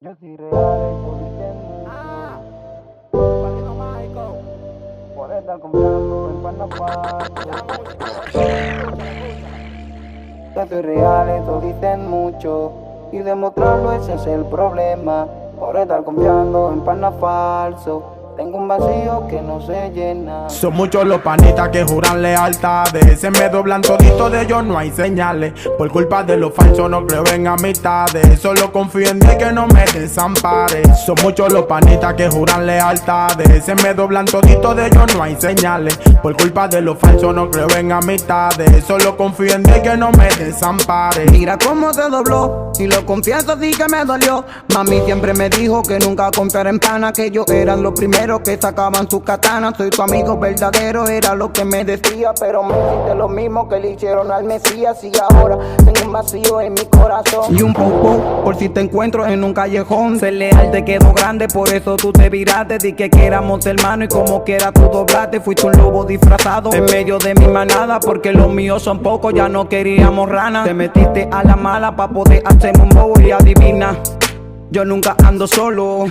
Yo soy real, estoy diciendo. Padrino mágico. Por estar confiando en Panapá. Yo soy real, esto dicen mucho. Y demostrarlo ese es el problema. Por estar confiando en pana falso. Tengo un vacío que no se llena. Son muchos los panitas que juran lealtades. Se me doblan toditos, de ellos no hay señales. Por culpa de los falsos no creo en amistades. Solo confío en Dios que no me desampare. Son muchos los panitas que juran lealtades. Se me doblan toditos, de ellos no hay señales. Por culpa de los falsos no creo en amistades. Solo confío en Dios que no me desampare. Mira cómo se dobló, y lo confieso, sí que me dolió. Mami siempre me dijo que nunca confiara en pana, que ellos eran los primeros que sacaban sus katanas. Soy tu amigo verdadero, era lo que me decía, pero me hiciste lo mismo que le hicieron al Mesías. Y ahora tengo un vacío en mi corazón. Y un poco, por si te encuentro en un callejón. Ser leal te quedó grande, por eso tú te viraste. Di que éramos hermanos y como quiera tú doblaste. Fuiste un lobo disfrazado en medio de mi manada, porque los míos son pocos, ya no queríamos ranas. Te metiste a la mala pa' poder hacerme un bobo y adivina, yo nunca ando solo.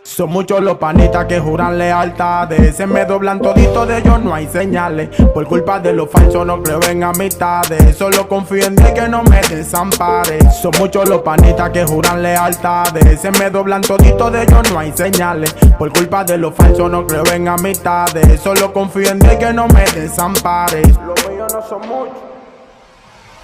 Son muchos los panitas que juran lealtades. Se me doblan toditos, de ellos no hay señales. Por culpa de los falsos no creo en amistades. Solo confío en Dios que no me desampare. Son muchos los panitas que juran lealtades. Se me doblan toditos, de ellos no hay señales. Por culpa de los falsos no creo en amistades. Solo confío en Dios que no me desampare. Los míos no son muchos,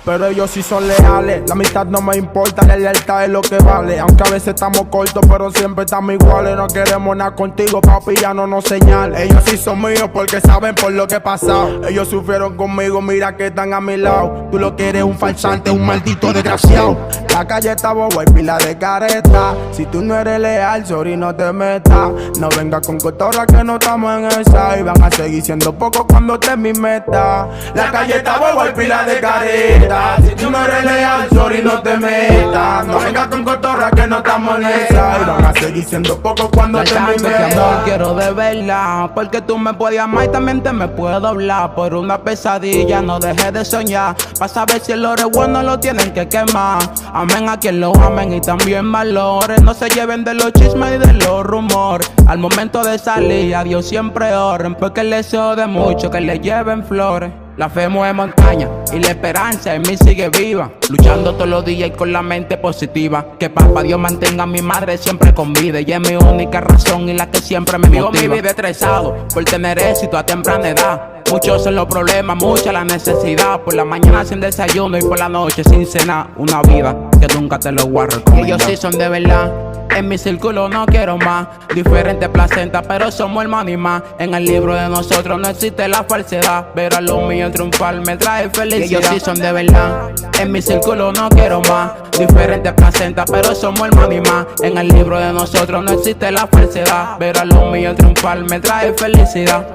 pero ellos sí son leales. La amistad no me importa, la lealtad es lo que vale. Aunque a veces estamos cortos, pero siempre estamos iguales. No queremos nada contigo, papi, ya no nos señales. Ellos sí son míos porque saben por lo que he pasado. Ellos sufrieron conmigo, mira que están a mi lado. Tú lo que eres un falsante, un maldito desgraciado. La calle está boba y pila de careta. Si tú no eres leal, sorry, no te metas. No vengas con cotorra que no estamos en esa. Y van a seguir siendo pocos cuando esté mi meta. La calle está boba y pila de careta. Si tú no eres leal, sorry, no te metas. No vengas con cotorra que no estamos en esa. Y van a seguir siendo pocos cuando te mi meta. Quiero de verla, porque tú me puedes amar y también te me puedo hablar. Por una pesadilla no dejes de soñar. Para saber si el oro es bueno lo tienen que quemar. Amen a quien lo amen y también valores. No se lleven de los chismes y de los rumores. Al momento de salir a Dios siempre oren, porque el deseo de muchos que le lleven flores. La fe mueve montaña y la esperanza en mí sigue viva. Luchando todos los días y con la mente positiva. Que papá Dios mantenga a mi madre siempre con vida. Ella es mi única razón y la que siempre me motiva. Mi vida estresado por tener éxito a temprana edad. Muchos son los problemas, mucha la necesidad. Por la mañana sin desayuno y por la noche sin cenar. Una vida que nunca te lo voy a recomendar. Ellos sí son de verdad. En mi círculo no quiero más. Diferentes placentas, pero somos hermanos y más. En el libro de nosotros no existe la falsedad. Ver a los míos triunfar me trae felicidad. Ellos sí son de verdad. En mi círculo no quiero más. Diferentes placentas, pero somos hermanos y más. En el libro de nosotros no existe la falsedad. Ver a los míos triunfar me trae felicidad.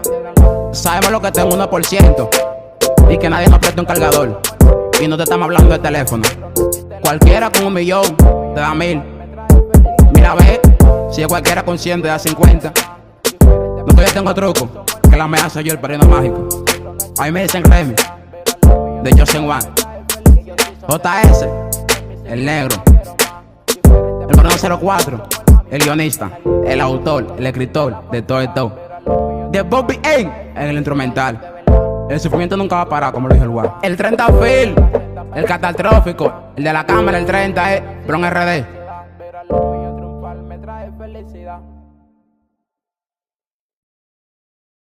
Sabemos lo que tengo 1% y que nadie nos presta un cargador. Y no te estamos hablando de teléfono. Cualquiera con 1 millón te da 1000. Mira, ve, si es cualquiera con 100 te da 50. No que yo tengo truco, que la mea soy yo, el padrino mágico. A mí me dicen Remy, de Chosen One. JS, el negro. El padrino 04, el guionista, el autor, el escritor de todo esto. De Bobby A en el instrumental. El sufrimiento nunca va a parar, como lo dijo el Juan. El 30 Phil, el catastrófico, el de la cámara, el 30 Bron RD. Me trae felicidad.